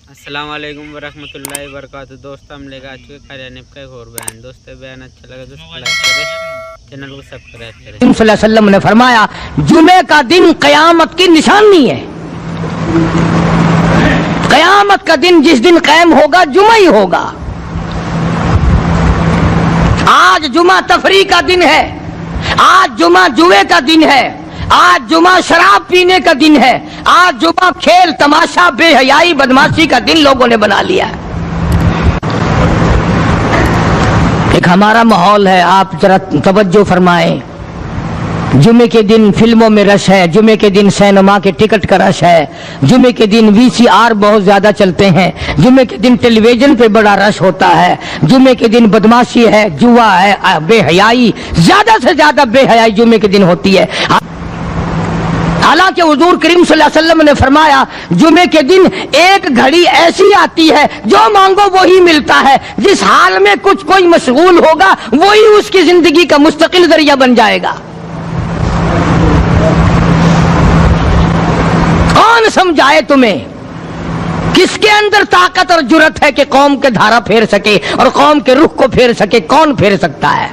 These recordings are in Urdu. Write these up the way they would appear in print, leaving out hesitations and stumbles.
السلام علیکم ورحمۃ اللہ وبرکاتہ۔ دوست ہم لے کر آ چکے قاریانب کا ایک اور بیان۔ دوست بیان اچھا لگا تو لائک کریں، چینل کو سبسکرائب کریں۔ صلی اللہ علیہ وسلم نے فرمایا جمعے کا دن قیامت کی نشانی ہے۔ قیامت کا دن جس دن قائم ہوگا جمعہ ہی ہوگا۔ آج جمعہ تفریح کا دن ہے، آج جمعہ جوئے کا دن ہے، آج جمعہ شراب پینے کا دن ہے، آج جمعہ کھیل تماشا بے حیائی بدماشی کا دن لوگوں نے بنا لیا ہے۔ ایک ہمارا ماحول ہے، آپ ذرا توجہ فرمائیں۔ جمعے کے دن فلموں میں رش ہے، جمعے کے دن سینما کے ٹکٹ کا رش ہے، جمعے کے دن VCR بہت زیادہ چلتے ہیں، جمعے کے دن ٹیلی ویژن پہ بڑا رش ہوتا ہے، جمعے کے دن بدماشی ہے، جوا ہے، بے حیائی، زیادہ سے زیادہ بے حیائی جمعے کے دن ہوتی ہے۔ حالانکہ حضور کریم صلی اللہ علیہ وسلم نے فرمایا جمعے کے دن ایک گھڑی ایسی آتی ہے جو مانگو وہی ملتا ہے، جس حال میں کچھ کوئی مشغول ہوگا وہی اس کی زندگی کا مستقل ذریعہ بن جائے گا۔ کون سمجھائے تمہیں؟ کس کے اندر طاقت اور جرت ہے کہ قوم کے دھارا پھیر سکے اور قوم کے رخ کو پھیر سکے؟ کون پھیر سکتا ہے؟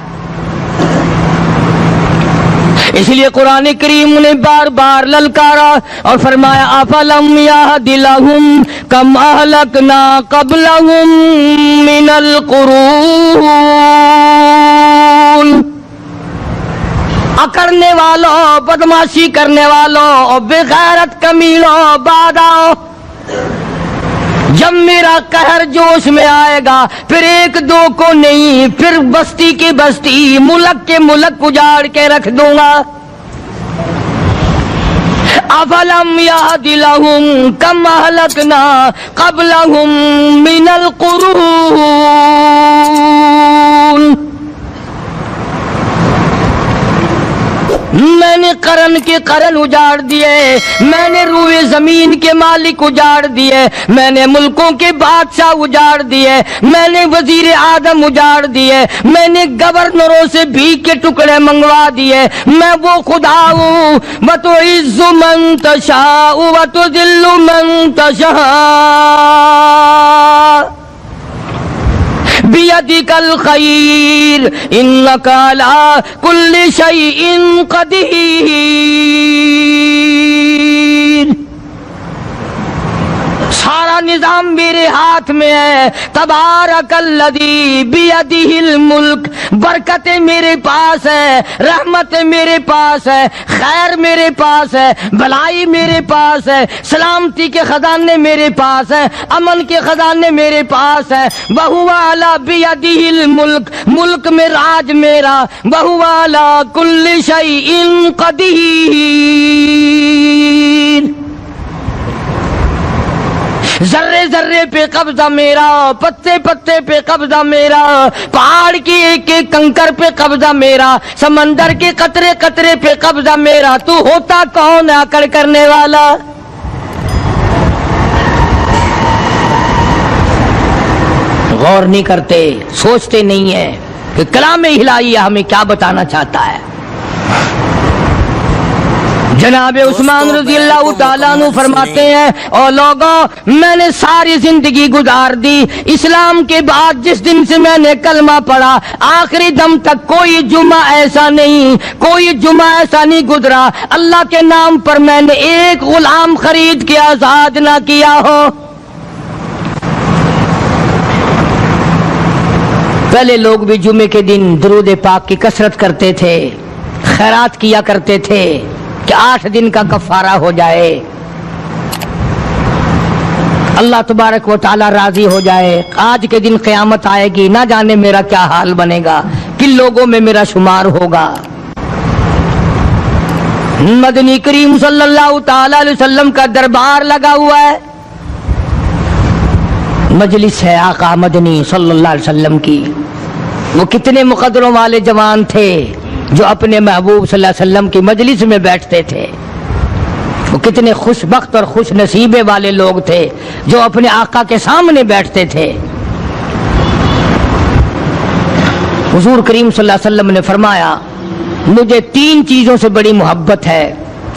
اس لیے قرآن کریم نے بار بار للکارا اور فرمایا افلم یہد لہم کم اہلکنا قبلہم من القرون، اکڑنے والوں، بدماشی کرنے والوں اور بے غیرت کمینوں، بعد آؤ، جب میرا قہر جوش میں آئے گا پھر ایک دو کو نہیں، پھر بستی کی بستی، ملک کے ملک اجاڑ کے رکھ دوں گا۔ افلم یہد لہم کم اہلکنا قبلہم من القرون، میں نے قرن کے قرن اجاڑ دیے، میں نے روئے زمین کے مالک اجاڑ دیے، میں نے ملکوں کے بادشاہ اجاڑ دیے، میں نے وزیر اعظم اجاڑ دیے، میں نے گورنروں سے بھیک کے ٹکڑے منگوا دیے۔ میں وہ خدا ہوں وتعز من تشاء وتذل من تشاء بیدک الخیر انک علی کل شیء قدیر۔ سارا نظام میرے ہاتھ میں ہے۔ تبارک الذی بیدہ الملک، برکتیں میرے پاس ہے، رحمت میرے پاس ہے، خیر میرے پاس ہے، بھلائی میرے پاس ہے، سلامتی کے خزانے میرے پاس ہے، امن کے خزانے میرے پاس ہے۔ وہو علی بیدہ الملک، ملک میں راج میرا، وہو علی کل شیء قدیر۔ ذرے ذرے پہ قبضہ میرا، پتے پتے پہ قبضہ میرا، پہاڑ کی ایک ایک کنکر پہ قبضہ میرا، سمندر کے قطرے قطرے پہ قبضہ میرا۔ تو ہوتا کون ہے اکڑ کرنے والا؟ غور نہیں کرتے، سوچتے نہیں ہیں کہ کلام الہی ہمیں کیا بتانا چاہتا ہے۔ جناب عثمان رضی اللہ تعالیٰ عنہ فرماتے ہیں اور لوگوں میں نے ساری زندگی گزار دی، اسلام کے بعد جس دن سے میں نے کلمہ پڑھا آخری دم تک کوئی جمعہ ایسا نہیں، کوئی جمعہ ایسا نہیں گزرا اللہ کے نام پر میں نے ایک غلام خرید کے آزاد نہ کیا ہو۔ پہلے لوگ بھی جمعے کے دن درود پاک کی کثرت کرتے تھے، خیرات کیا کرتے تھے کہ 8 دن کا کفارہ ہو جائے، اللہ تبارک و تعالی راضی ہو جائے۔ آج کے دن قیامت آئے گی، نہ جانے میرا کیا حال بنے گا، کن لوگوں میں میرا شمار ہوگا۔ مدنی کریم صلی اللہ تعالی علیہ وسلم کا دربار لگا ہوا ہے، مجلس ہے آقا مدنی صلی اللہ علیہ وسلم کی۔ وہ کتنے مقدروں والے جوان تھے جو اپنے محبوب صلی اللہ علیہ وسلم کی مجلس میں بیٹھتے تھے، وہ کتنے خوش بخت اور خوش نصیبے والے لوگ تھے جو اپنے آقا کے سامنے بیٹھتے تھے۔ حضور کریم صلی اللہ علیہ وسلم نے فرمایا مجھے 3 چیزوں سے بڑی محبت ہے،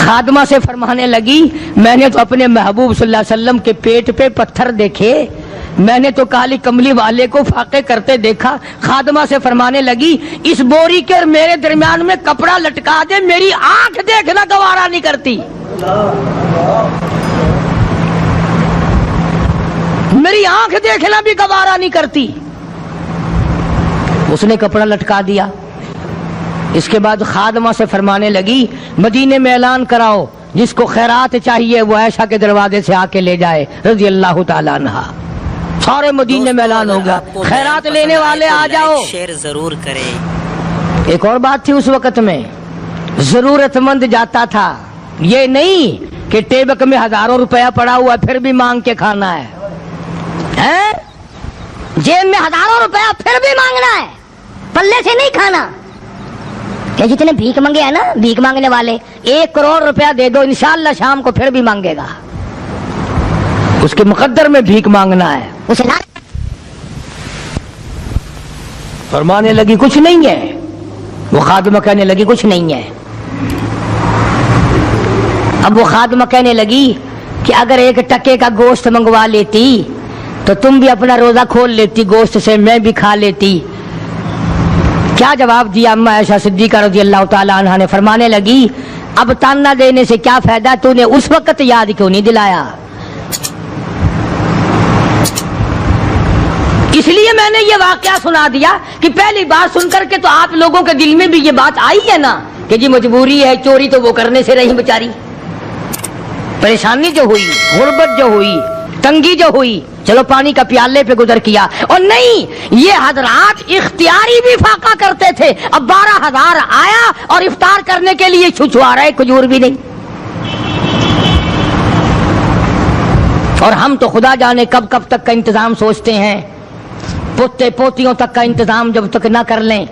خادمہ سے فرمانے لگی میں نے تو اپنے محبوب صلی اللہ علیہ وسلم کے پیٹ پہ پتھر دیکھے، میں نے تو کالی کملی والے کو فاقے کرتے دیکھا۔ خادمہ سے فرمانے لگی اس بوری کے میرے درمیان میں کپڑا لٹکا دے، میری آنکھ دیکھنا گوارا نہیں کرتی، میری آنکھ دیکھنا بھی گوارا نہیں کرتی۔ اس نے کپڑا لٹکا دیا۔ اس کے بعد خادمہ سے فرمانے لگی مدینے میں اعلان کراؤ جس کو خیرات چاہیے وہ عائشہ کے دروازے سے آ کے لے جائے رضی اللہ تعالیٰ عنہا۔ سارے مدینے میں اعلان ہوگا خیرات لینے والے آ جاؤ۔ شیئر ضرور کریں۔ ایک اور بات تھی اس وقت میں، ضرورت مند جاتا تھا، یہ نہیں کہ ٹیبک میں ہزاروں روپیہ پڑا ہوا پھر بھی مانگ کے کھانا ہے، جیب میں ہزاروں روپیہ پھر بھی مانگنا ہے، پلے سے نہیں کھانا۔ کہ جتنے بھیک مانگے ہیں نا بھیک مانگنے والے، 1 کروڑ روپیہ دے دو انشاءاللہ شام کو پھر بھی مانگے گا، اس کے مقدر میں بھیک مانگنا ہے۔ اسے فرمانے لگی کچھ نہیں ہے، وہ خادمہ کہنے لگی کچھ نہیں ہے۔ اب وہ خادمہ کہنے لگی کہ اگر 1 ٹکے کا گوشت منگوا لیتی تو تم بھی اپنا روزہ کھول لیتی، گوشت سے میں بھی کھا لیتی۔ کیا جواب دیا اما عائشہ صدیقہ رضی اللہ تعالی عنہا نے؟ فرمانے لگی اب تانا دینے سے کیا فائدہ، تو نے اس وقت یاد کیوں نہیں دلایا؟ اس لیے میں نے یہ واقعہ سنا دیا کہ پہلی بات سن کر کے تو آپ لوگوں کے دل میں بھی یہ بات آئی ہے نا کہ جی مجبوری ہے، چوری تو وہ کرنے سے رہی بیچاری، پریشانی جو ہوئی، غربت جو ہوئی، تنگی جو ہوئی، چلو پانی کا پیالے پہ گزر کیا۔ اور نہیں، یہ حضرات اختیاری بھی فاقہ کرتے تھے۔ اب 12,000 آیا اور افطار کرنے کے لیے چھچوا رہے، کھجور بھی نہیں۔ اور ہم تو خدا جانے کب کب تک کا انتظام سوچتے ہیں، پوتے پوتیوں تک کا انتظام جب تک نہ کر لیں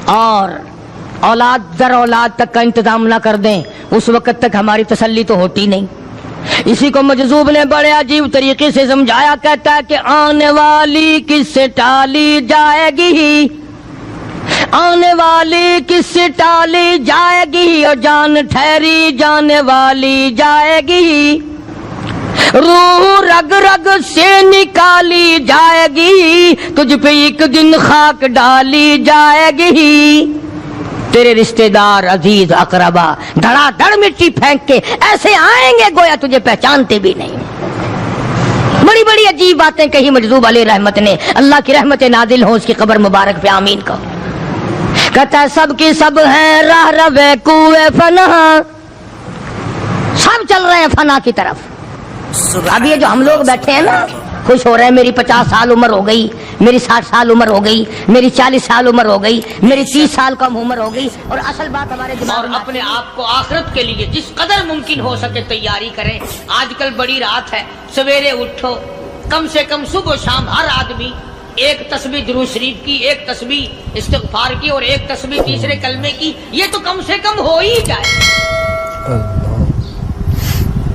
اور اولاد در اولاد تک کا انتظام نہ کر دیں اس وقت تک ہماری تسلی تو ہوتی نہیں۔ اسی کو مجذوب نے بڑے عجیب طریقے سے سمجھایا، کہتا ہے کہ آنے والی کس سے ٹالی جائے گی، آنے والی کس سے ٹالی جائے گی، اور جان ٹھہری جانے والی جائے گی، روح رگ رگ سے نکالی جائے گی، تجھ پہ ایک دن خاک ڈالی جائے گی، تیرے رشتہ دار عزیز اقربا دھڑا دھڑ مٹی پھینک کے ایسے آئیں گے گویا تجھے پہچانتے بھی نہیں۔ بڑی بڑی عجیب باتیں کہی مجذوب علیہ رحمت نے، اللہ کی رحمت نازل ہو اس کی قبر مبارک پہ، آمین کو۔ کہتا ہے سب کی سب ہیں راہ روے کوئے فنا، سب چل رہے ہیں فنا کی طرف۔ اب یہ جو ہم لوگ بیٹھے ہیں نا خوش ہو رہے ہیں، میری 50 سال عمر ہو گئی، میری 60 سال عمر ہو گئی، میری 40 سال عمر ہو گئی، میری 30 سال کم عمر ہو گئی، اور اصل بات ہمارے دماغ میں اپنے آپ کو آخرت کے لیے جس قدر ممکن ہو سکے تیاری کریں۔ آج کل بڑی رات ہے، سویرے اٹھو، کم سے کم صبح و شام ہر آدمی 1 تسبیح درود شریف کی، 1 تسبیح استغفار کی، اور 1 تسبیح تیسرے کلمے کی، یہ تو کم سے کم ہو ہی جائے۔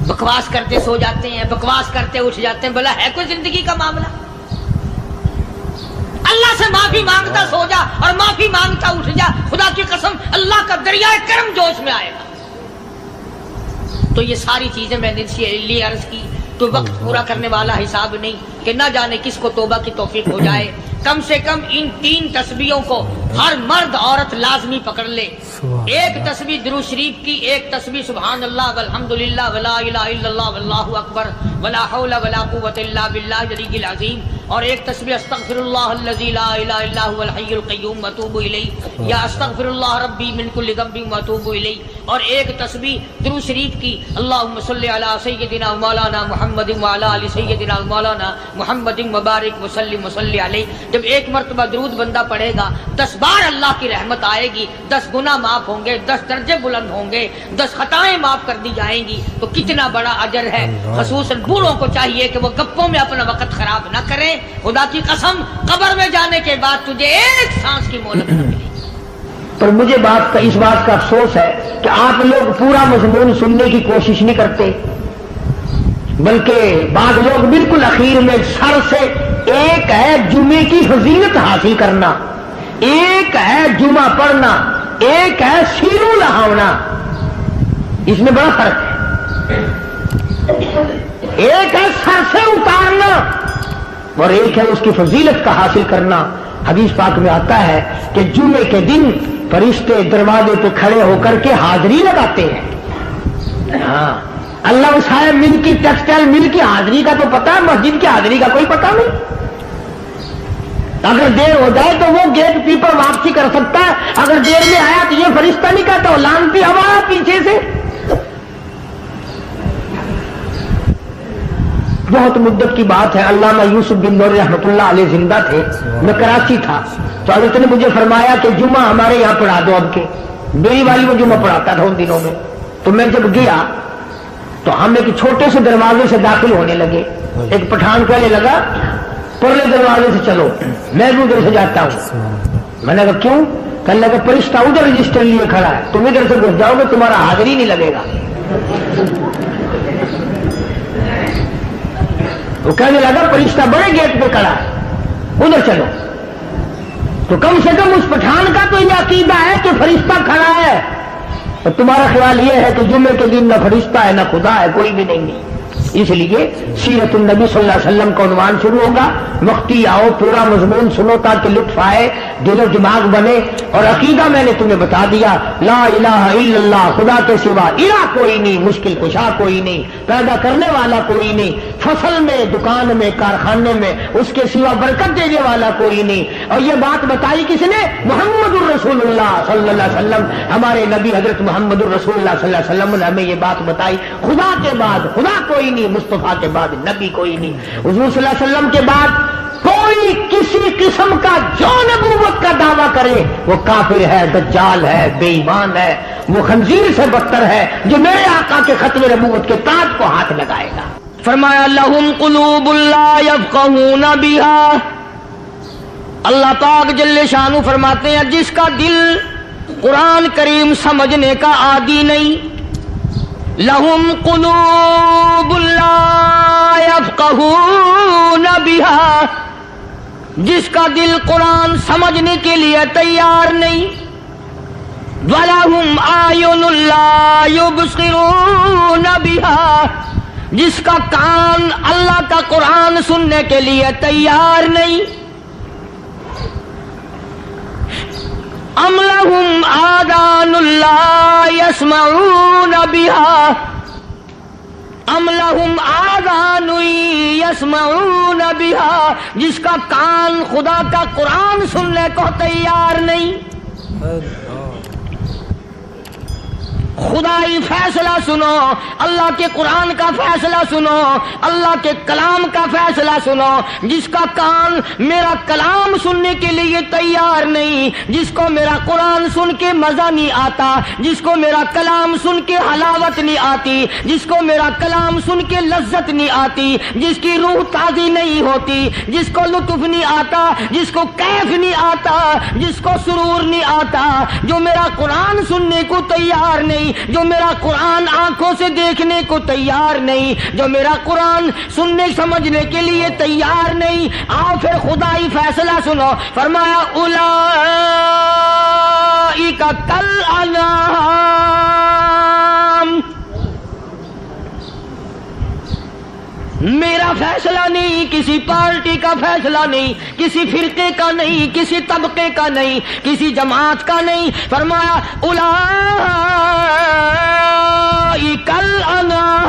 بکواس کرتے سو جاتے ہیں، بکواس کرتے اٹھ جاتے ہیں، بھلا ہے کوئی زندگی کا معاملہ؟ اللہ سے معافی مانگتا سو جا اور معافی مانگتا اٹھ جا، خدا کی قسم اللہ کا دریائے کرم جوش میں آئے گا۔ تو یہ ساری چیزیں میں نے لیے عرض کی، تو وقت پورا کرنے والا حساب نہیں کہ نہ جانے کس کو توبہ کی توفیق ہو جائے۔ کم سے کم ان 3 تسبیحوں کو ہر مرد عورت لازمی پکڑ لے۔ 1 تسبیح درود شریف کی، 1 تسبیح سبحان اللہ والحمدللہ ولا الہ الا اللہ واللہ اکبر ولا حول ولا قوۃ الا باللہ العلی العظیم، اور 1 تسبیح استغفر اللہ الذی لا الہ الا هو الحی القیوم واتوب الیہ، یا استغفر اللہ ربی من کل ذنب واتوب الیہ، اور 1 تسبیح درود شریف کی اللہم صلی علی سیدنا مولانا محمد وعلی آل سیدنا مولانا محمد مبارک وسلم وصلی علیہ۔ جب 1 مرتبہ درود بندہ پڑھے گا 10 بار اللہ کی رحمت آئے گی، 10 گناہ معاف ہوں گے، 10 درجے بلند ہوں گے، 10 خطائیں معاف کر دی جائیں گی، تو کتنا بڑا اجر ہے۔ خصوصاً بوڑھوں کو چاہیے کہ وہ گپوں میں اپنا وقت خراب نہ کریں۔ خدا کی قسم قبر میں جانے کے بعد تجھے 1 سانس کی مہلت نہ ملے گی۔ پر مجھے اس بات کا افسوس ہے کہ آپ لوگ پورا مضمون سننے کی کوشش نہیں کرتے، بلکہ بعض لوگ بالکل اخیر میں سر سے، ایک ہے جمعے کی فضیلت حاصل کرنا، ایک ہے جمعہ پڑھنا، ایک ہے سینوں لہاونا، اس میں بڑا فرق ہے. ایک ہے سر سے اتارنا اور ایک ہے اس کی فضیلت کا حاصل کرنا. حدیث پاک میں آتا ہے کہ جمعے کے دن فرشتے دروازے پہ کھڑے ہو کر کے حاضری لگاتے ہیں. ہاں اللہ صاحب مل کی ٹیکسٹائل مل کی حاضری کا تو پتا ہے, مسجد کی حاضری کا کوئی پتا نہیں. اگر دیر ہو جائے تو وہ گیٹ کیپر واپسی کر سکتا ہے, اگر دیر میں آیا تو یہ فرشتہ نہیں کہتا, لانتی ہوا پیچھے سے. بہت مدت کی بات ہے, علامہ یوسف بن نور رحمۃ اللہ علیہ زندہ تھے, میں کراچی تھا, تو حضرت نے مجھے فرمایا کہ جمعہ ہمارے یہاں پڑھا دو. اب کے میری والی میں جمعہ پڑھاتا تھا ان دنوں میں. تو میں جب گیا تو ہم ایک چھوٹے سے دروازے سے داخل ہونے لگے. ایک پٹھان کہنے لگا پرلے دروازے سے چلو, میں بھی ادھر سے جاتا ہوں. میں نے کہا کیوں؟ کہنے لگا فرشتہ ادھر رجسٹر لیے کھڑا ہے, تم ادھر سے گھس جاؤ گے تمہارا حاضری نہیں لگے گا. وہ کہنے لگا فرشتہ بڑے گیٹ پہ کھڑا ہے, ادھر چلو. تو کم سے کم اس پٹھان کا تو یہ عقیدہ ہے کہ فرشتہ کھڑا ہے, اور تمہارا خیال یہ ہے کہ جمعے کے دن نہ فرشتہ ہے نہ خدا ہے, کوئی بھی نہیں ہے. اس لیے سیرت النبی صلی اللہ علیہ وسلم کا عنوان شروع ہوگا. وقتی آؤ, پورا مضمون سنو تاکہ لطف آئے, دل و دماغ بنے. اور عقیدہ میں نے تمہیں بتا دیا, لا الہ الا اللہ, خدا کے سوا الہ کوئی نہیں, مشکل کشا کوئی نہیں, پیدا کرنے والا کوئی نہیں, فصل میں, دکان میں, کارخانے میں اس کے سوا برکت دینے والا کوئی نہیں. اور یہ بات بتائی کس نے؟ محمد الرسول اللہ صلی اللہ علیہ وسلم. ہمارے نبی حضرت محمد الرسول اللہ صلی اللہ علیہ وسلم نے ہمیں یہ بات بتائی, خدا کے بعد خدا کوئی نہیں, مصطفیٰ کے بعد نبی کوئی نہیں. حضور صلی اللہ علیہ وسلم کے بعد کوئی کسی قسم کا جو نبوت کا دعویٰ کرے وہ کافر ہے, دجال ہے, بے ایمان ہے, وہ خنزیر سے بدتر ہے جو میرے آقا کے ختم نبوت کے تاج کو ہاتھ لگائے گا. فرمایا لہم قلوب لا یفقہون بہا. اللہ پاک جل شانہ فرماتے ہیں جس کا دل قرآن کریم سمجھنے کا عادی نہیں, لہم قلوب لا یفقہون بہا, جس کا دل قرآن سمجھنے کے لیے تیار نہیں, وَلَهُمْ أَعْيُنٌ لَا يُبْصِرُونَ بِهَا, جس کا کان اللہ کا قرآن سننے کے لیے تیار نہیں. أَمْ لَهُمْ آذَانٌ لَا يَسْمَعُونَ بِهَا, ام لہم آذان یسمعون بہا, جس کا کان خدا کا قرآن سننے کو تیار نہیں. خدائی فیصلہ سنو, اللہ کے قرآن کا فیصلہ سنو, اللہ کے کلام کا فیصلہ سنو. جس کا کان میرا کلام سننے کے لیے تیار نہیں, جس کو میرا قرآن سن کے مزہ نہیں آتا, جس کو میرا کلام سن کے حلاوت نہیں آتی, جس کو میرا کلام سن کے لذت نہیں آتی, جس کی روح تازی نہیں ہوتی, جس کو لطف نہیں آتا, جس کو کیف نہیں آتا, جس کو سرور نہیں آتا, جو میرا قرآن سننے کو تیار نہیں, جو میرا قرآن آنکھوں سے دیکھنے کو تیار نہیں, جو میرا قرآن سننے سمجھنے کے لیے تیار نہیں. آؤ پھر خدائی فیصلہ سنو. فرمایا اولئک کالانعام, میرا فیصلہ نہیں, کسی پارٹی کا فیصلہ نہیں, کسی فرقے کا نہیں, کسی طبقے کا نہیں, کسی جماعت کا نہیں. فرمایا اولئک الانعام,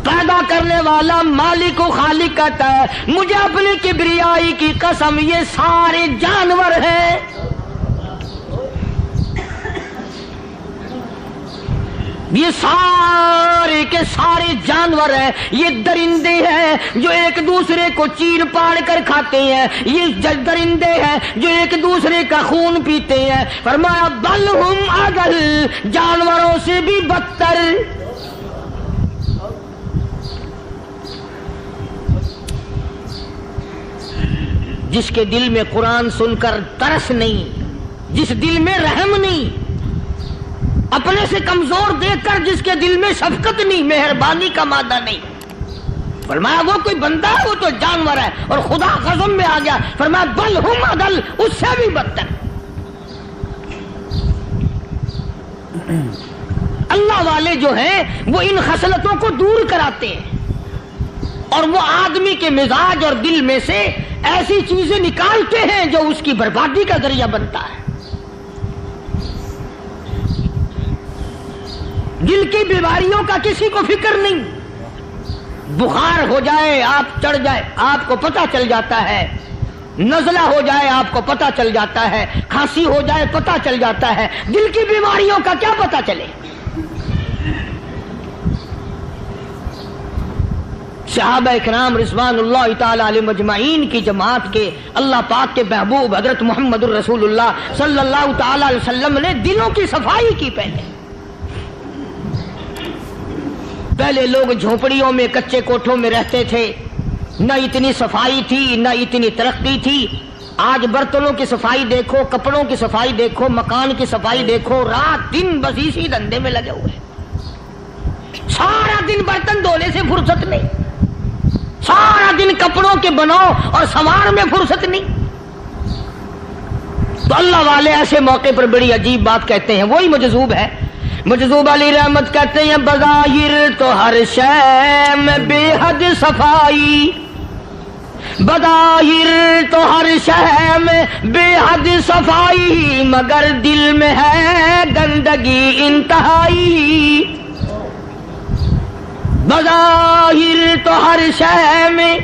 پیدا کرنے والا مالک و خالق کہتا ہے مجھے اپنی کبریائی کی قسم یہ سارے جانور ہیں. یہ سارے کے سارے جانور ہیں, یہ درندے ہیں جو ایک دوسرے کو چیر پاڑ کر کھاتے ہیں, یہ درندے ہیں جو ایک دوسرے کا خون پیتے ہیں. فرمایا بل ہم اضل, جانوروں سے بھی بدتر. جس کے دل میں قرآن سن کر ترس نہیں, جس دل میں رحم نہیں, اپنے سے کمزور دیکھ کر جس کے دل میں شفقت نہیں, مہربانی کا مادہ نہیں, فرمایا وہ کوئی بندہ ہے, وہ تو جانور ہے. اور خدا غضب میں آ گیا, فرمایا بل ہم اضل, اس سے بھی بدتر. اللہ والے جو ہیں وہ ان خصلتوں کو دور کراتے ہیں اور وہ آدمی کے مزاج اور دل میں سے ایسی چیزیں نکالتے ہیں جو اس کی بربادی کا ذریعہ بنتا ہے. دل کی بیماریوں کا کسی کو فکر نہیں. بخار ہو جائے آپ چڑھ جائے آپ کو پتہ چل جاتا ہے, نزلہ ہو جائے آپ کو پتہ چل جاتا ہے, کھانسی ہو جائے پتہ چل جاتا ہے. دل کی بیماریوں کا کیا پتہ چلے. صحابہ کرام رضوان اللہ تعالی علیہم اجمعین کی جماعت کے اللہ پاک کے محبوب حضرت محمد الرسول اللہ صلی اللہ تعالی علیہ وسلم نے دلوں کی صفائی کی. پہلے لوگ جھونپڑیوں میں کچے کوٹھوں میں رہتے تھے, نہ اتنی صفائی تھی نہ اتنی ترقی تھی. آج برتنوں کی صفائی دیکھو, کپڑوں کی صفائی دیکھو, مکان کی صفائی دیکھو, رات دن بس اسی دھندے میں لگے ہوئے. سارا دن برتن دھونے سے فرصت نہیں, سارا دن کپڑوں کے بناؤ اور سنوار میں فرصت نہیں. تو اللہ والے ایسے موقع پر بڑی عجیب بات کہتے ہیں. وہی مجذوب ہے, مجذوب علی رحمت کہتے ہیں بظاہر تو ہر شے میں بے حد صفائی, بظاہر تو ہر شے میں بے حد صفائی, مگر دل میں ہے گندگی انتہائی. بظاہر تو ہر شے میں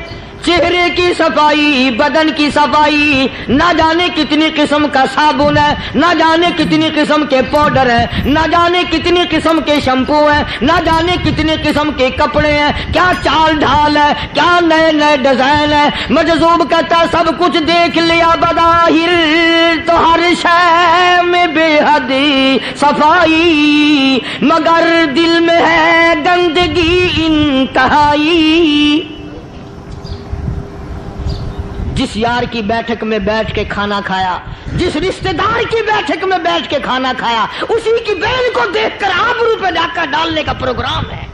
چہرے کی صفائی, بدن کی صفائی, نہ جانے کتنی قسم کا صابن ہے, نہ جانے کتنی قسم کے پاؤڈر ہیں, نہ جانے کتنی قسم کے شیمپو ہیں, نہ جانے کتنی قسم کے کپڑے ہیں, کیا چال ڈھال ہے, کیا نئے نئے ڈیزائن ہے. مجذوب کہتا سب کچھ دیکھ لیا, بظاہر تو ہر شے میں بے حد صفائی, مگر دل میں ہے گندگی انتہائی. جس یار کی بیٹھک میں بیٹھ کے کھانا کھایا, جس رشتہ دار کی بیٹھک میں بیٹھ کے کھانا کھایا, اسی کی بہن کو دیکھ کر آبرو پہ ڈاکہ ڈالنے کا پروگرام ہے.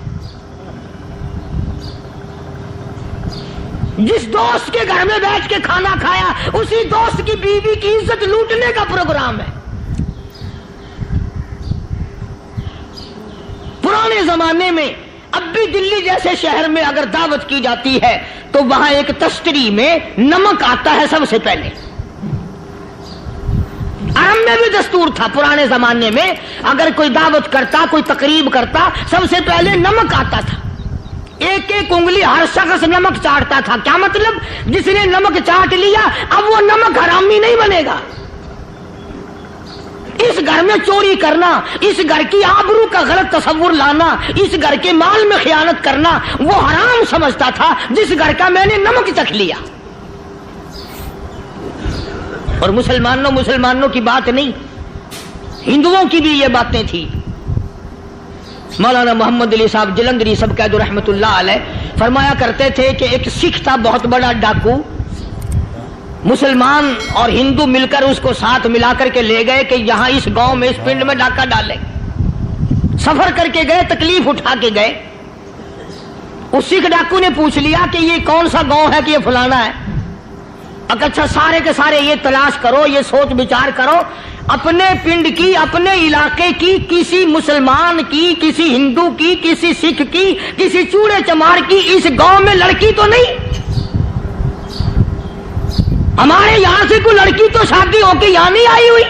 جس دوست کے گھر میں بیٹھ کے کھانا کھایا, اسی دوست کی بیوی کی عزت لوٹنے کا پروگرام ہے. پرانے زمانے میں اب بھی دلی جیسے شہر میں اگر دعوت کی جاتی ہے تو وہاں ایک تشتری میں نمک آتا ہے سب سے پہلے. عرب میں بھی دستور تھا پرانے زمانے میں, اگر کوئی دعوت کرتا, کوئی تقریب کرتا, سب سے پہلے نمک آتا تھا. ایک ایک انگلی ہر شخص نمک چاٹتا تھا. کیا مطلب؟ جس نے نمک چاٹ لیا اب وہ نمک حرامی نہیں بنے گا. اس گھر میں چوری کرنا, اس گھر کی آبرو کا غلط تصور لانا, اس گھر کے مال میں خیانت کرنا وہ حرام سمجھتا تھا جس گھر کا میں نے نمک چکھ لیا. اور مسلمانوں کی بات نہیں, ہندوؤں کی بھی یہ باتیں تھی. مولانا محمد علی صاحب جلندری سب قید رحمت اللہ علیہ فرمایا کرتے تھے کہ ایک سکھ تھا بہت بڑا ڈاکو, مسلمان اور ہندو مل کر اس کو ساتھ ملا کر کے لے گئے کہ یہاں اس گاؤں میں اس پنڈ میں ڈاکہ ڈالے. سفر کر کے گئے, تکلیف اٹھا کے گئے. اس سکھ ڈاکو نے پوچھ لیا کہ یہ کون سا گاؤں ہے کہ یہ فلانا ہے. اچھا سارے کے سارے یہ تلاش کرو, یہ سوچ بچار کرو, اپنے پنڈ کی, اپنے علاقے کی, کسی مسلمان کی, کسی ہندو کی, کسی سکھ کی, کسی چوڑے چمار کی اس گاؤں میں لڑکی تو نہیں. ہمارے یہاں سے کوئی لڑکی تو شادی ہو کے یہاں نہیں آئی ہوئی.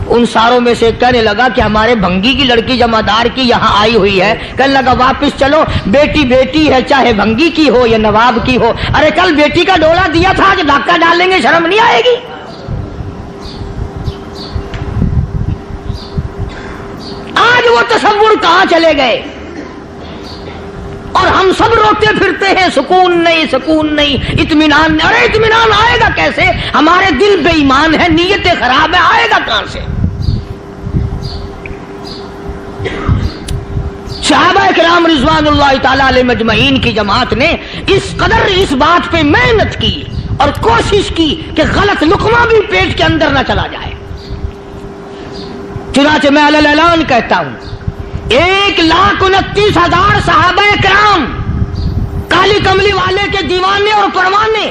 ان ساروں میں سے کہنے لگا کہ ہمارے بھنگی کی لڑکی جمادار کی یہاں آئی ہوئی ہے. کہنے لگا واپس چلو, بیٹی بیٹی ہے چاہے بھنگی کی ہو یا نواب کی ہو. ارے کل بیٹی کا ڈولا دیا تھا, آج ڈاکہ ڈالیں گے, شرم نہیں آئے گی؟ آج وہ تصور کہاں چلے گئے اور ہم سب روتے پھرتے ہیں سکون نہیں, سکون نہیں, اطمینان نہیں. ارے اطمینان آئے گا کیسے؟ ہمارے دل بے ایمان ہے, نیتیں خراب ہے, آئے گا کہاں سے؟ صحابہ کرام رضوان اللہ تعالی علیہم اجمعین کی جماعت نے اس قدر اس بات پہ محنت کی اور کوشش کی کہ غلط لقمہ بھی پیٹ کے اندر نہ چلا جائے. چنانچہ میں علی الاعلان کہتا ہوں 1,29,000 صحابہ کرام کالی کملی والے کے دیوانے اور پروانے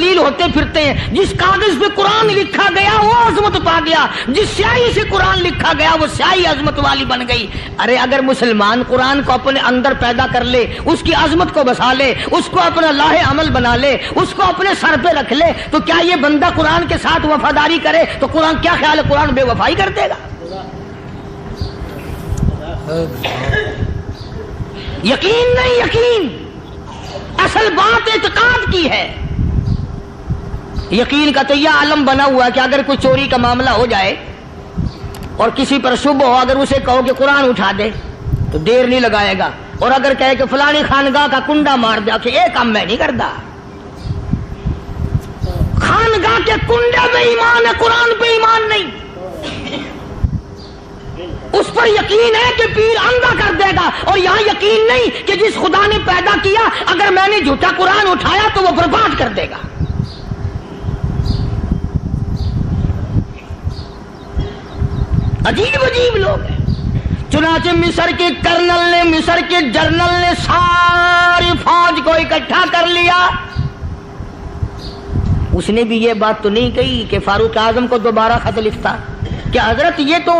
ذلیل ہوتے پھرتے ہیں. جس کاغذ پہ قرآن لکھا گیا وہ عظمت پا گیا, جس سیاہی سے قرآن لکھا گیا وہ سیاہی عظمت والی بن گئی. ارے اگر مسلمان قرآن کو اپنے اندر پیدا کر لے, اس کی عظمت کو بسا لے, اس کو اپنا لاہ عمل بنا لے, اس کو اپنے سر پہ رکھ لے, تو کیا یہ بندہ قرآن کے ساتھ وفاداری کرے تو قرآن کیا خیال ہے قرآن بے وفائی کر دے گا؟ یقین نہیں, یقین اصل بات اعتقاد کی ہے. یقین کا تو یہ عالم بنا ہوا ہے کہ اگر کوئی چوری کا معاملہ ہو جائے اور کسی پر شبہ ہو, اگر اسے کہو کہ قرآن اٹھا دے تو دیر نہیں لگائے گا, اور اگر کہے کہ فلانی خانگاہ کا کنڈا مار دیا کہ یہ کام میں نہیں کرتا. خانگاہ کے کنڈے پہ ایمان ہے, قرآن پہ ایمان نہیں. اس پر یقین ہے کہ پیر اندھا کر دے گا, اور یہاں یقین نہیں کہ جس خدا نے پیدا کیا اگر میں نے جھوٹا قرآن اٹھایا تو وہ برباد کر دے گا. عجیب عجیب لوگ ہیں. چنانچہ مصر کے کرنل نے, مصر کے جنرل نے ساری فوج کو اکٹھا کر لیا. اس نے بھی یہ بات تو نہیں کہی کہ فاروق اعظم کو دوبارہ خط لکھتا کہ حضرت یہ تو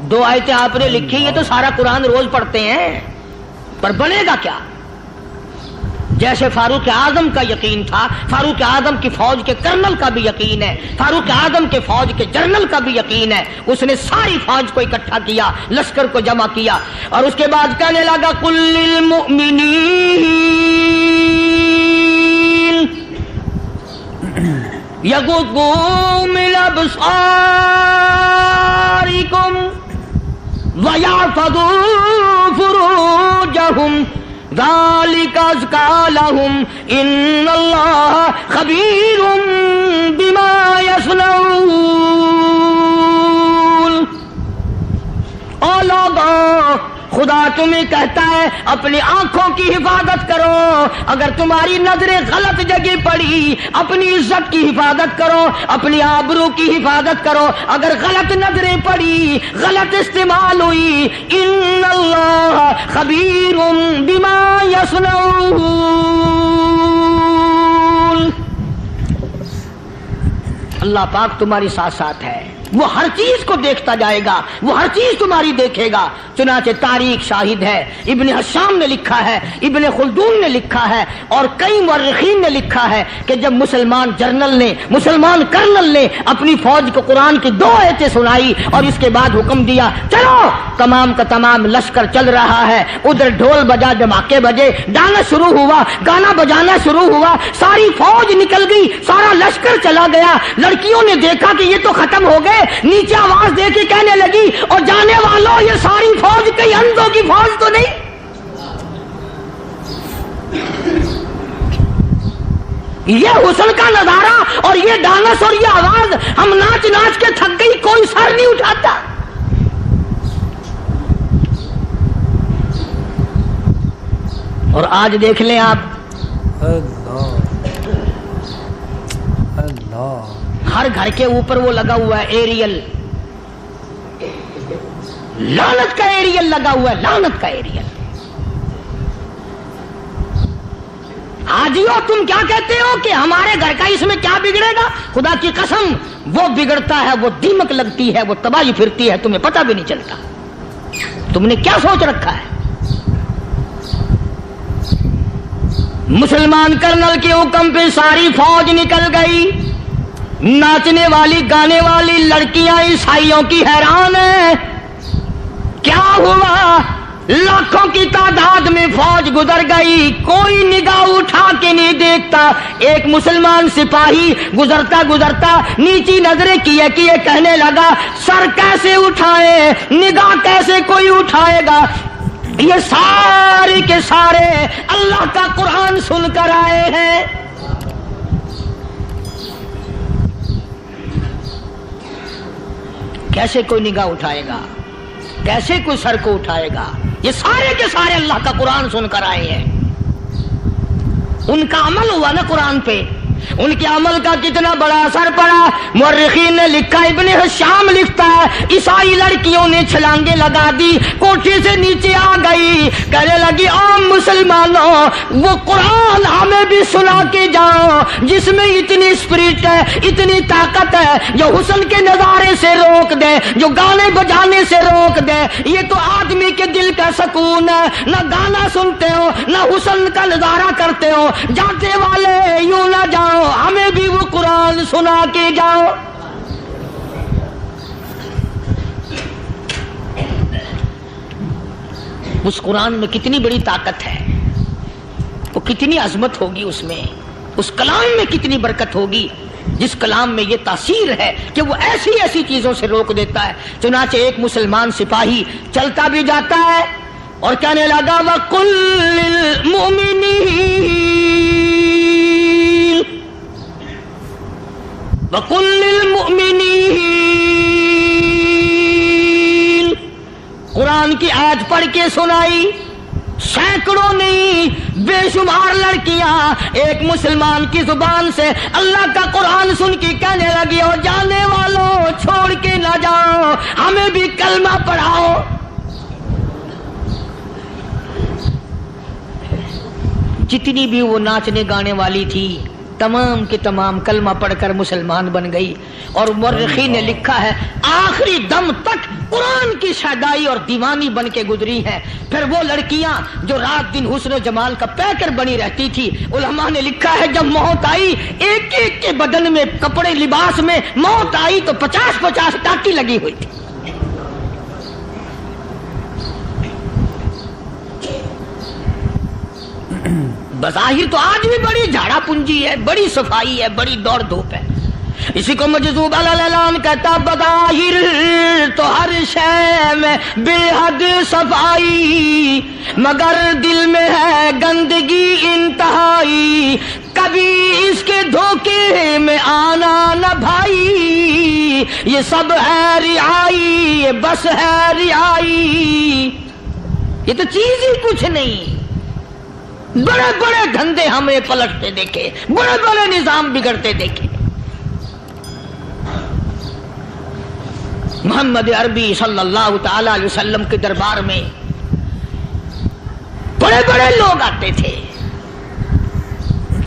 2 آیتیں آپ نے لکھی, یہ تو سارا قرآن روز پڑھتے ہیں, پر بنے گا کیا؟ جیسے فاروق اعظم کا یقین تھا, فاروق اعظم کی فوج کے کرنل کا بھی یقین ہے, فاروق اعظم کے فوج کے جنرل کا بھی یقین ہے. اس نے ساری فوج کو اکٹھا کیا, لشکر کو جمع کیا, اور اس کے بعد کہنے لگا قل للمؤمنین یغضوا من ابصارکم ویحفظوا فروجہم ذالک ازکی لہم ان اللہ خبیر بما یصنعون. او لوگو, خدا تمہیں کہتا ہے اپنی آنکھوں کی حفاظت کرو. اگر تمہاری نظریں غلط جگہ پڑی, اپنی عزت کی حفاظت کرو, اپنی آبرو کی حفاظت کرو. اگر غلط نظریں پڑی, غلط استعمال ہوئی, ان اللہ خبیر بما یصنعون. اللہ پاک تمہاری ساتھ ساتھ ہے, وہ ہر چیز کو دیکھتا جائے گا, وہ ہر چیز تمہاری دیکھے گا. چنانچہ تاریخ شاہد ہے, ابن حشام نے لکھا ہے, ابن خلدون نے لکھا ہے, اور کئی مورخین نے لکھا ہے کہ جب مسلمان جنرل نے, مسلمان کرنل نے اپنی فوج کو قرآن کی 2 آیتیں سنائی اور اس کے بعد حکم دیا چلو, تمام کا تمام لشکر چل رہا ہے. ادھر ڈھول بجا, دھماکے بجے, گانا شروع ہوا, گانا بجانا شروع ہوا, ساری فوج نکل گئی, سارا لشکر چلا گیا. لڑکیوں نے دیکھا کہ یہ تو ختم ہو گئے, نیچے آواز دے کے کہنے لگی اور جانے والوں یہ ساری فوج کئی اندھوں کی فوج تو نہیں. یہ حسن کا نظارہ اور یہ ڈانس اور یہ آواز, ہم ناچ ناچ کے تھک گئی, کوئی سر نہیں اٹھاتا. اور آج دیکھ لیں آپ, ہر گھر کے اوپر وہ لگا ہوا ہے ایریل, لعنت کا ایریل لگا ہوا ہے, لعنت کا ایریل. حاجیو تم کیا کہتے ہو کہ ہمارے گھر کا اس میں کیا بگڑے گا؟ خدا کی قسم وہ بگڑتا ہے, وہ دیمک لگتی ہے, وہ تباہی پھرتی ہے, تمہیں پتہ بھی نہیں چلتا. تم نے کیا سوچ رکھا ہے؟ مسلمان کرنل کے حکم پہ ساری فوج نکل گئی. ناچنے والی گانے والی لڑکیاں عیسائیوں کی حیران ہیں. کیا ہوا؟ لاکھوں کی تعداد میں فوج گزر گئی, کوئی نگاہ اٹھا کے نہیں دیکھتا. ایک مسلمان سپاہی گزرتا گزرتا نیچی نظریں کیے کیے کہنے لگا سر کیسے اٹھائے, نگاہ کیسے کوئی اٹھائے گا؟ یہ سارے کے سارے اللہ کا قرآن سن کر آئے ہیں. کیسے کوئی نگاہ اٹھائے گا, کیسے کوئی سر کو اٹھائے گا؟ یہ سارے کے سارے اللہ کا قرآن سن کر آئے ہیں. ان کا عمل ہوا نا قرآن پہ. ان کے عمل کا کتنا بڑا اثر پڑا۔ مورخین نے لکھا، ابن حشام لکھتا ہے عیسائی لڑکیوں نے چھلانگیں لگا دی، کوٹھی سے نیچے آ گئی، کہنے لگی عام مسلمانوں وہ قرآن ہمیں بھی سنا کے جاؤ جس میں اتنی اسپرٹ ہے، اتنی طاقت ہے، جو حسن کے نظارے سے روک دے، جو گانے بجانے سے روک دے۔ یہ تو آدمی کے دل کا سکون ہے، نہ گانا سنتے ہو نہ حسن کا نظارہ کرتے ہو، جاتے والے یوں نہ جاؤ، ہمیں بھی وہ قرآن سنا کے جاؤ۔ اس قرآن میں کتنی بڑی طاقت ہے، وہ کتنی عظمت ہوگی، اس میں اس کلام میں کتنی برکت ہوگی، جس کلام میں یہ تاثیر ہے کہ وہ ایسی ایسی چیزوں سے روک دیتا ہے۔ چنانچہ ایک مسلمان سپاہی چلتا بھی جاتا ہے اور کہنے لگا وَقُلْ لِلْمُؤْمِنِينَ، قرآن کی آیت پڑھ کے سنائی۔ سینکڑوں نہیں بے شمار لڑکیاں ایک مسلمان کی زبان سے اللہ کا قرآن سن کے کہنے لگی، اور جانے والوں چھوڑ کے نہ جاؤ، ہمیں بھی کلمہ پڑھاؤ۔ جتنی بھی وہ ناچنے گانے والی تھی تمام کے تمام کلمہ پڑھ کر مسلمان بن گئی، اور مورخین نے لکھا ہے آخری دم تک قرآن کی شیدائی اور دیوانی بن کے گزری ہیں۔ پھر وہ لڑکیاں جو رات دن حسن و جمال کا پیکر بنی رہتی تھی، علماء نے لکھا ہے جب موت آئی ایک ایک کے بدن میں کپڑے لباس میں موت آئی تو 50-50 ٹاکی لگی ہوئی تھی۔ بظاہر تو آج بھی بڑی جھاڑا پنجی ہے، بڑی صفائی ہے، بڑی دوڑ دھوپ ہے۔ اسی کو مجذوب الالان کہتا، بظاہر تو ہر شے میں بے حد صفائی، مگر دل میں ہے گندگی انتہائی، کبھی اس کے دھوکے میں آنا نہ بھائی، یہ سب ہے رعائی، یہ بس ہے رعائی، یہ تو چیز ہی کچھ نہیں۔ بڑے بڑے دھندے ہمیں پلٹتے دیکھے، بڑے بڑے نظام بگڑتے دیکھے۔ محمد عربی صلی اللہ تعالی علیہ وسلم کے دربار میں بڑے بڑے لوگ آتے تھے۔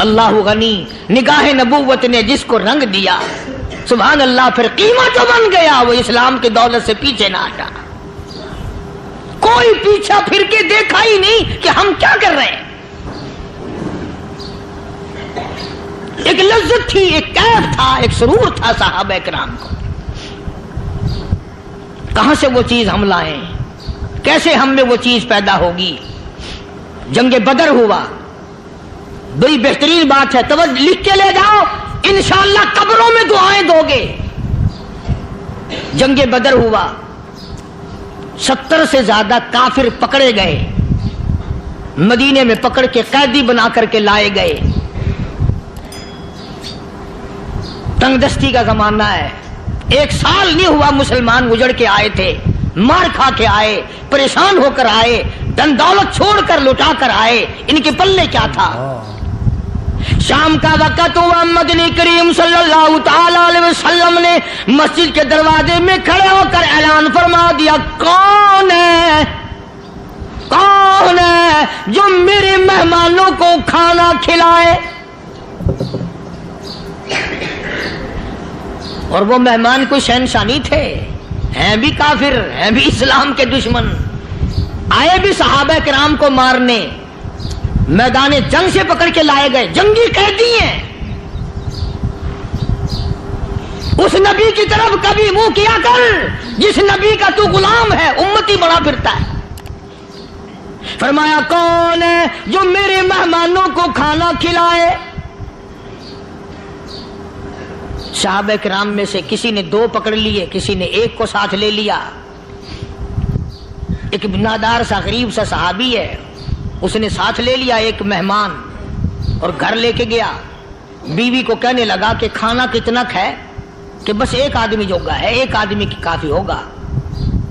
اللہ غنی، نگاہ نبوت نے جس کو رنگ دیا، سبحان اللہ، پھر قیمت جو بن گیا وہ اسلام کی دولت سے پیچھے نہ ہٹا۔ کوئی پیچھا پھر کے دیکھا ہی نہیں کہ ہم کیا کر رہے ہیں۔ ایک لذت تھی، ایک کیف تھا، ایک سرور تھا صحابہ کرام کو۔ کہاں سے وہ چیز ہم لائیں، کیسے ہم میں وہ چیز پیدا ہوگی؟ جنگ بدر ہوا، بڑی بہترین بات ہے، توجہ لکھ کے لے جاؤ، انشاءاللہ قبروں میں دعائیں دو گے۔ جنگ بدر ہوا، 70 سے زیادہ کافر پکڑے گئے، مدینے میں پکڑ کے قیدی بنا کر کے لائے گئے۔ تنگ دستی کا زمانہ ہے، 1 سال نہیں ہوا مسلمان اجڑ کے آئے تھے، مار کھا کے آئے، پریشان ہو کر آئے، دن دولت چھوڑ کر لٹا کر آئے، ان کے پلے کیا تھا؟ شام کا وقت ہوا، مدنی کریم صلی اللہ تعالی علیہ وسلم نے مسجد کے دروازے میں کھڑے ہو کر اعلان فرما دیا، کون ہے جو میرے مہمانوں کو کھانا کھلائے؟ اور وہ مہمان کوئی شہنشاہ نہیں تھے، ہیں بھی کافر، ہیں بھی اسلام کے دشمن، آئے بھی صحابہ کرام کو مارنے، میدان جنگ سے پکڑ کے لائے گئے، جنگی قیدی ہیں۔ اس نبی کی طرف کبھی منہ کیا کر جس نبی کا تو غلام ہے، امتی بڑا پھرتا ہے۔ فرمایا کون ہے جو میرے مہمانوں کو کھانا کھلائے؟ صحابہ کرام میں سے کسی نے 2 پکڑ لیے، کسی نے 1 کو ساتھ لے لیا۔ ایک بنادار سا غریب سا صحابی ہے، اس نے ساتھ لے لیا ایک مہمان اور گھر لے کے گیا۔ بیوی کو کہنے لگا کہ کھانا کتنا ہے؟ کہ بس 1 آدمی جوگا ہے، 1 آدمی کی کافی ہوگا۔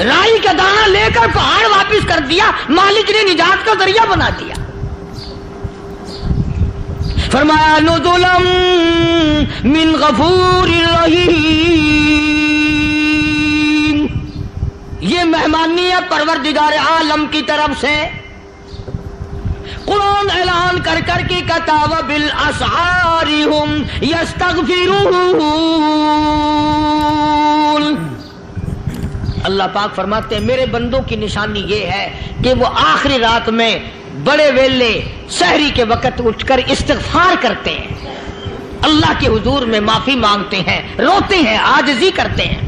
رائی کا دانہ لے کر پہاڑ واپس کر دیا، مالک نے نجات کا ذریعہ بنا دیا۔ فرمایا نزلا من غفور رحیم، یہ مہمانی ہے پروردگار عالم کی طرف سے۔ قرآن اعلان کر کر کے کہتا وبالاسحار هم یستغفرون۔ اللہ پاک فرماتے ہیں میرے بندوں کی نشانی یہ ہے کہ وہ آخری رات میں بڑے ویلے سحری کے وقت اٹھ کر استغفار کرتے ہیں، اللہ کے حضور میں معافی مانگتے ہیں، روتے ہیں، عاجزی کرتے ہیں۔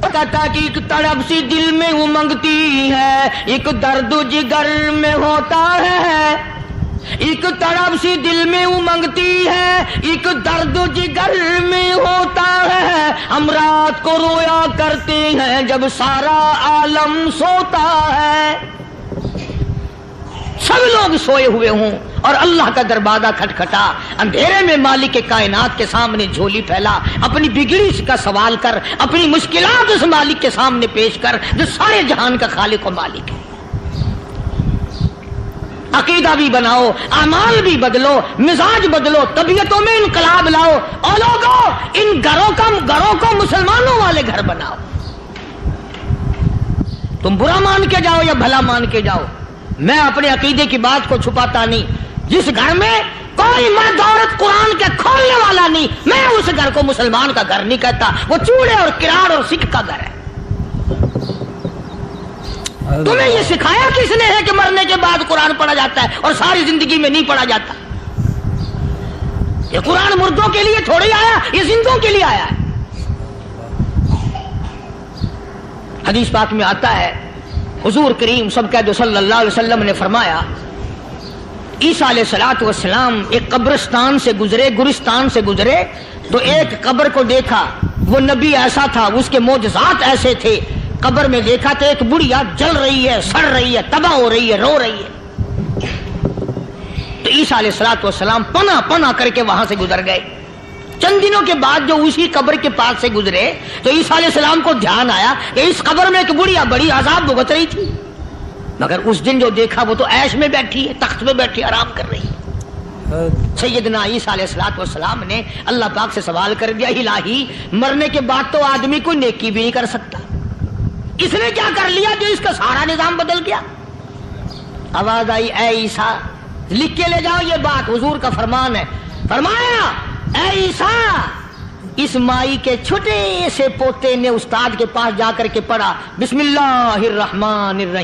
کہتا کہ ایک تڑپ سی دل میں امنگتی ہے، ایک درد جگر میں ہوتا ہے، ایک تڑپ سی دل میں امنگتی ہے، ایک درد جگر میں ہوتا ہے، ہم رات کو رویا کرتے ہیں جب سارا عالم سوتا ہے۔ سب لوگ سوئے ہوئے ہوں اور اللہ کا دروازہ کھٹکھٹا، اندھیرے میں مالک کائنات کے سامنے جھولی پھیلا، اپنی بگڑی کا سوال کر، اپنی مشکلات اس مالک کے سامنے پیش کر جو سارے جہان کا خالق و مالک ہے۔ عقیدہ بھی بناؤ، اعمال بھی بدلو، مزاج بدلو، طبیعتوں میں انقلاب لاؤ، اور لوگوں ان گھروں کو مسلمانوں والے گھر بناؤ۔ تم برا مان کے جاؤ یا بھلا مان کے جاؤ، میں اپنے عقیدے کی بات کو چھپاتا نہیں۔ جس گھر میں کوئی مرد عورت قرآن کے کھولنے والا نہیں، میں اس گھر کو مسلمان کا گھر نہیں کہتا، وہ چوڑے اور کراڑ اور سکھ کا گھر ہے۔ تمہیں یہ سکھایا کس نے ہے کہ مرنے کے بعد قرآن پڑھا جاتا ہے اور ساری زندگی میں نہیں پڑھا جاتا؟ یہ قرآن مردوں کے لیے تھوڑی آیا، یہ زندوں کے لیے آیا ہے۔ حدیث پاک میں آتا ہے حضور کریم سب کہہ دو صلی اللہ علیہ وسلم نے فرمایا عیسیٰ علیہ الصلوۃ والسلام ایک قبرستان سے گزرے، گورستان سے گزرے تو ایک قبر کو دیکھا، وہ نبی ایسا تھا، اس کے معجزات ایسے تھے۔ قبر میں دیکھا تو ایک بڑھیا جل رہی ہے، سڑ رہی ہے، تباہ ہو رہی ہے، رو رہی ہے۔ تو عیسیٰ علیہ الصلوۃ والسلام پناہ کر کے وہاں سے گزر گئے۔ چند دنوں کے بعد جو اسی قبر کے پاس سے گزرے تو عیسیٰ علیہ السلام کو دھیان آیا کہ اس قبر میں ایک بڑھیا بڑی عذاب بھگت رہی تھی، مگر اس دن جو دیکھا وہ تو عیش میں بیٹھی ہے، تخت میں بیٹھی آرام کر رہی ہے۔ سیدنا عیسیٰ علیہ الصلوۃ والسلام نے اللہ پاک سے سوال کر دیا، الہی مرنے کے بعد تو آدمی کوئی نیکی بھی نہیں کر سکتا، اس نے کیا کر لیا جو اس کا سارا نظام بدل گیا؟ آواز آئی اے عیسیٰ لکھ کے لے جاؤ یہ بات، حضور کا فرمان ہے۔ فرمایا اے عیسیٰ اس مائی کے چھوٹے سے پوتے نے استاد کے پاس جا کر کے پڑھا بسم اللہ الرحمن الرحیم